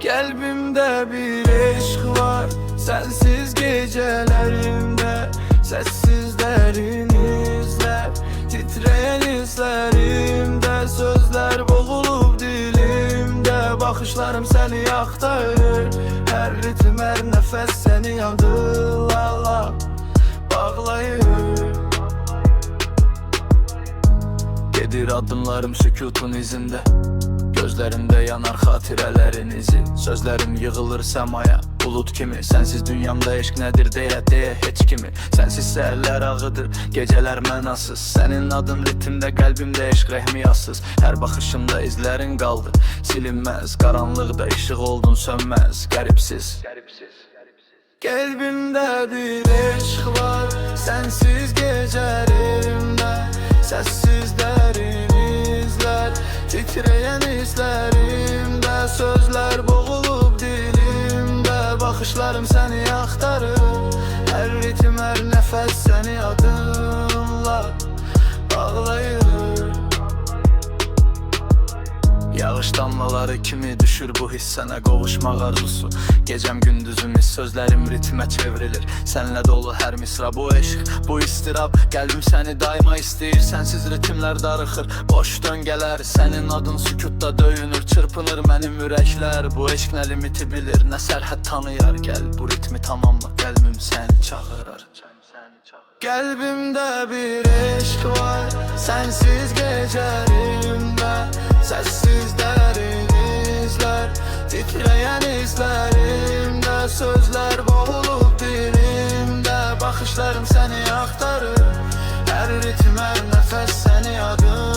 Kalbimde bir aşk var, sensiz gecelerimde. Sessiz derin izler, titreyen hislerimde. Sözler boğulup dilimde, bakışlarım seni aktarır. Her ritim, her nefes seni adlarla bağlayır. Gedir adımlarım sükutun izinde, gözlerimde yanar hatirələrin izi. Sözlerim yığılır səmaya bulut kimi. Sensiz dünyamda eşq nədir deyə heç kimi. Sensiz səhərlər ağıdır, geceler mənasız. Senin adın ritimdə, qəlbimdə eşq rəhmiyasız. Hər baxışımda izlərin qaldı, silinməz. Qaranlıqda işıq oldun, sönməz, qəribsiz. Qəlbimdədir eşq var, sensiz gecələrimdə. Sessiz derin izler, titreyen hislerimde. Sözler boğulup dilimde, bakışlarım seni aktarır. Her ritim, her nefes seni adımla bağlayır. Yağış damlaları kimi düşür bu his, sənə qovuşmaq arzusu. Gecəm gündüzüm hiss, sözlərim ritmə çevrilir. Sənlə dolu hər misra, bu eşq, bu istirab. Qəlbim səni daima istəyir, sənsiz ritimlər darıxır. Boş döngələr, sənin adın sükutda döyünür. Çırpınır mənim ürəklər, bu eşq nə limiti bilir, nə sərhəd tanıyar. Gəl bu ritmi tamamla, qəlbim səni çağırır. Qəlbimdə bir eşq var, sensiz gecələrimdə. Sessiz derin izler, titreyen hislerimde. Sözler boğulup dilimde, bakışlarım seni aktarır. Her ritim, her nefes seni adım